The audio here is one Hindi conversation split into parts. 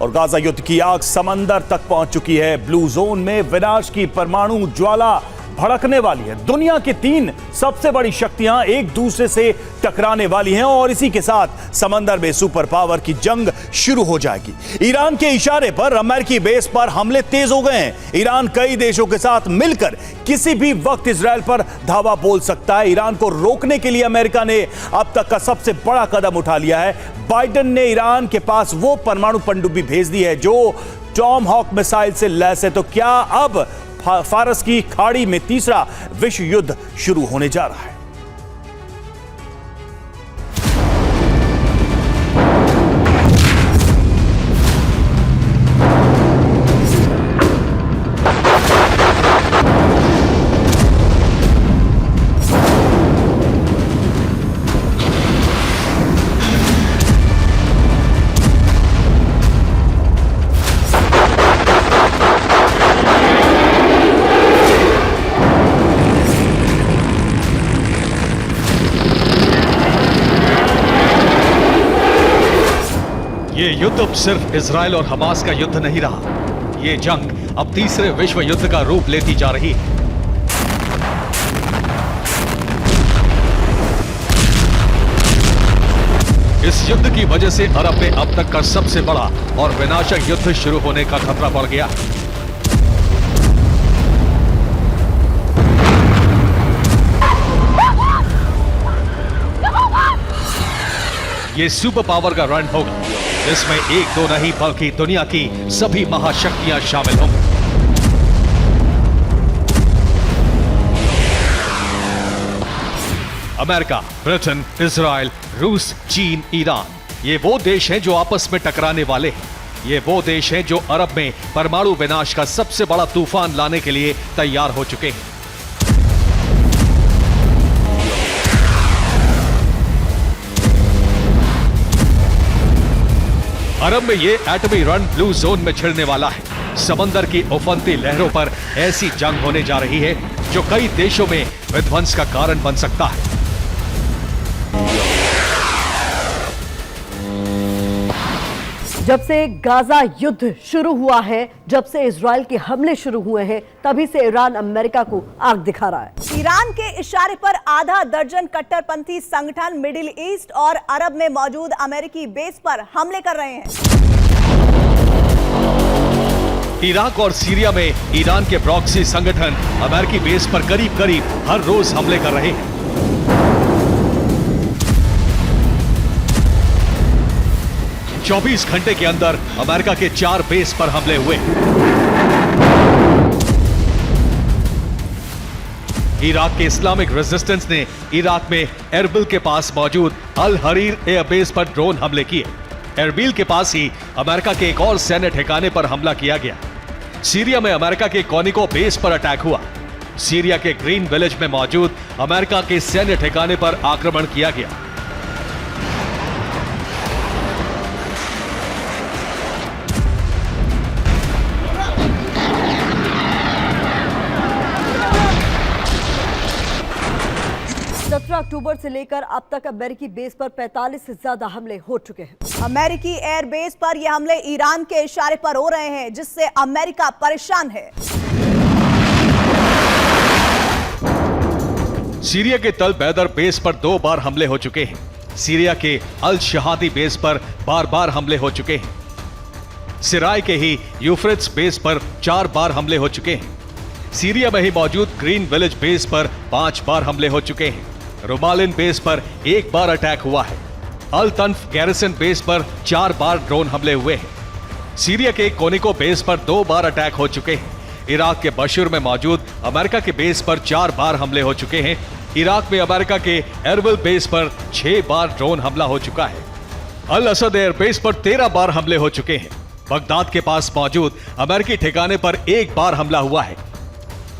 और गाजा युद्ध की आग समंदर तक पहुंच चुकी है। ब्लू जोन में विनाश की परमाणु ज्वाला भड़कने वाली है। दुनिया की 3 सबसे बड़ी शक्तियां एक दूसरे से टकराने वाली हैं और इसी के साथ समंदर में सुपर पावर की जंग शुरू हो जाएगी। ईरान के इशारे पर अमेरिकी बेस पर हमले तेज हो गए हैं। ईरान कई देशों के साथ मिलकर किसी भी वक्त इजरायल पर धावा बोल सकता है। ईरान को रोकने के लिए अमेरिका ने अब तक का सबसे बड़ा कदम उठा लिया है। बाइडेन ने ईरान के पास वो परमाणु पनडुब्बी भेज दी है जो टॉम हॉक मिसाइल से लैस है। तो क्या अब फारस की खाड़ी में तीसरा विश्व युद्ध शुरू होने जा रहा है? ये युद्ध अब सिर्फ इजराइल और हमास का युद्ध नहीं रहा। ये जंग अब तीसरे विश्व युद्ध का रूप लेती जा रही है। इस युद्ध की वजह से अरब में अब तक का सबसे बड़ा और विनाशक युद्ध शुरू होने का खतरा बढ़ गया। ये सुपर पावर का रन होगा जिसमें एक दो नहीं बल्कि दुनिया की सभी महाशक्तियां शामिल होंगी। अमेरिका, ब्रिटेन, इजराइल, रूस, चीन, ईरान, ये वो देश हैं जो आपस में टकराने वाले हैं। ये वो देश हैं जो अरब में परमाणु विनाश का सबसे बड़ा तूफान लाने के लिए तैयार हो चुके हैं। अरब में ये एटमी रन ब्लू जोन में छिड़ने वाला है। समंदर की उफनती लहरों पर ऐसी जंग होने जा रही है जो कई देशों में विध्वंस का कारण बन सकता है। जब से गाजा युद्ध शुरू हुआ है, जब से इजराइल के हमले शुरू हुए हैं, तभी से ईरान अमेरिका को आग दिखा रहा है। ईरान के इशारे पर आधा दर्जन कट्टरपंथी संगठन मिडिल ईस्ट और अरब में मौजूद अमेरिकी बेस पर हमले कर रहे हैं। इराक और सीरिया में ईरान के प्रॉक्सी संगठन अमेरिकी बेस पर करीब करीब हर रोज हमले कर रहे हैं। चौबीस घंटे के अंदर अमेरिका के 4 बेस पर हमले हुए। इराक के इस्लामिक रेजिस्टेंस ने इराक में एरबिल के पास मौजूद अल हरीर एयरबेस पर ड्रोन हमले किए। एरबिल के पास ही अमेरिका के एक और सैन्य ठिकाने पर हमला किया गया। सीरिया में अमेरिका के कोनिको बेस पर अटैक हुआ। सीरिया के ग्रीन विलेज में मौजूद अमेरिका के सैन्य ठिकाने पर आक्रमण किया गया। अक्टूबर से लेकर अब तक अमेरिकी बेस पर 45 से ज्यादा हमले हो चुके हैं। अमेरिकी एयरबेस पर यह हमले ईरान के इशारे पर हो रहे हैं, जिससे अमेरिका परेशान है। सीरिया के तल बैदर बेस पर 2 बार हमले हो चुके हैं। सीरिया के अल शहादी बेस पर बार बार हमले हो चुके हैं। सिराय के ही यूफ्रेट्स बेस पर 4 बार हमले हो चुके हैं। सीरिया में ही मौजूद ग्रीन विलेज बेस पर 5 बार हमले हो चुके हैं। रुमालिन बेस पर 1 बार अटैक हुआ है। अल तन्फ गैरिसन बेस पर 4 बार ड्रोन हमले हुए हैं। सीरिया के कोनिको बेस पर 2 बार अटैक हो चुके हैं। इराक के बशूर में मौजूद अमेरिका के बेस पर 4 बार हमले हो चुके हैं। इराक में अमेरिका के एरबिल बेस पर 6 बार ड्रोन हमला हो चुका है। अल असद एयर बेस पर 13 बार हमले हो चुके हैं। बगदाद के पास मौजूद अमेरिकी ठिकाने पर 1 बार हमला हुआ है।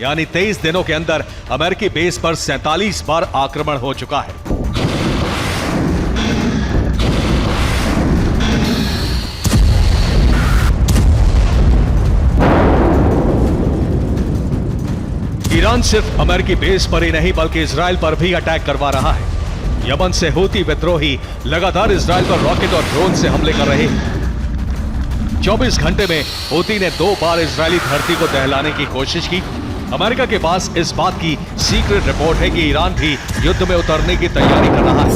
यानी 23 दिनों के अंदर अमेरिकी बेस पर 47 बार आक्रमण हो चुका है। ईरान सिर्फ अमेरिकी बेस पर ही नहीं बल्कि इजराइल पर भी अटैक करवा रहा है। यमन से हूती विद्रोही लगातार इजराइल पर रॉकेट और ड्रोन से हमले कर रहे हैं। 24 घंटे में हूती ने 2 बार इजरायली धरती को दहलाने की कोशिश की। अमेरिका के पास इस बात की सीक्रेट रिपोर्ट है कि ईरान भी युद्ध में उतरने की तैयारी कर रहा है।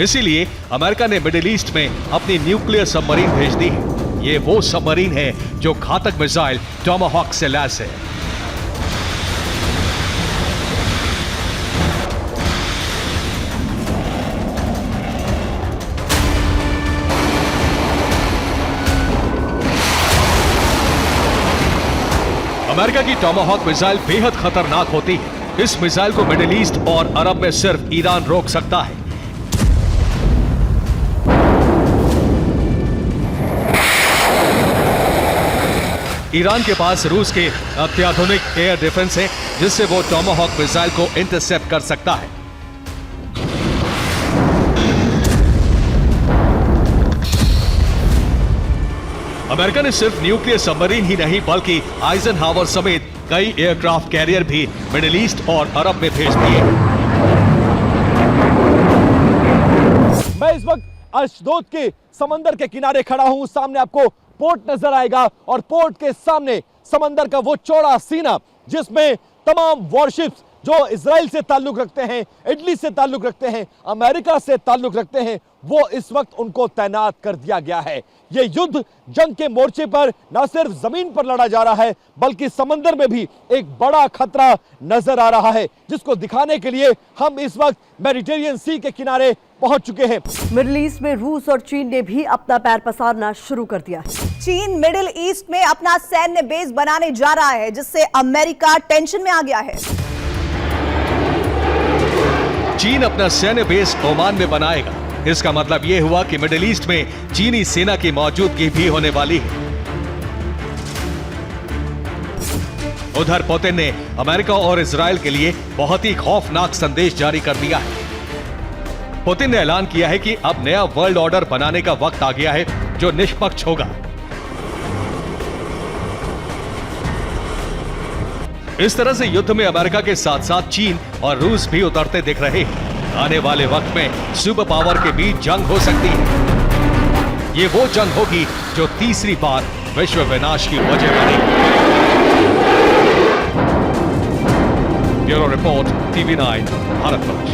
इसीलिए अमेरिका ने मिडिल ईस्ट में अपनी न्यूक्लियर सबमरीन भेज दी है। ये वो सबमरीन है जो घातक मिसाइल टॉमाहॉक से लैस है। अमेरिका की टॉमाहॉक मिसाइल बेहद खतरनाक होती है। इस मिसाइल को मिडिल ईस्ट और अरब में सिर्फ ईरान रोक सकता है। ईरान के पास रूस के अत्याधुनिक एयर डिफेंस है, जिससे वो टॉमाहॉक मिसाइल को इंटरसेप्ट कर सकता है। अमेरिका ने सिर्फ न्यूक्लियर सबमरीन ही नहीं बल्कि आइजनहावर समेत कई एयरक्राफ्ट कैरियर भी मिडिल ईस्ट और अरब में भेज दिए। मैं इस वक्त अशदोद के समंदर के किनारे खड़ा हूं। सामने आपको पोर्ट नजर आएगा और पोर्ट के सामने समंदर का वो चौड़ा सीना जिसमें तमाम वॉरशिप्स जो इजराइल से ताल्लुक रखते हैं, इटली से ताल्लुक रखते हैं, अमेरिका से ताल्लुक रखते हैं, वो इस वक्त उनको तैनात कर दिया गया है। ये युद्ध जंग के मोर्चे पर न सिर्फ जमीन पर लड़ा जा रहा है बल्कि समंदर में भी एक बड़ा खतरा नजर आ रहा है, जिसको दिखाने के लिए हम इस वक्त मेडिटेरियन सी के किनारे पहुंच चुके हैं। मिडिल ईस्ट में रूस और चीन ने भी अपना पैर पसारना शुरू कर दिया है। चीन मिडिल ईस्ट में अपना सैन्य बेस बनाने जा रहा है, जिससे अमेरिका टेंशन में आ गया है। चीन अपना सैन्य बेस ओमान में बनाएगा। इसका मतलब यह हुआ कि मिडिल ईस्ट में चीनी सेना की मौजूदगी भी होने वाली है। उधर पुतिन ने अमेरिका और इजराइल के लिए बहुत ही खौफनाक संदेश जारी कर दिया है। पुतिन ने ऐलान किया है कि अब नया वर्ल्ड ऑर्डर बनाने का वक्त आ गया है जो निष्पक्ष होगा। इस तरह से युद्ध में अमेरिका के साथ साथ चीन और रूस भी उतरते दिख रहे हैं। आने वाले वक्त में सुपर पावर के बीच जंग हो सकती है। ये वो जंग होगी जो तीसरी बार विश्व विनाश की वजह बनेगी। Bureau report, TV9, Bharat.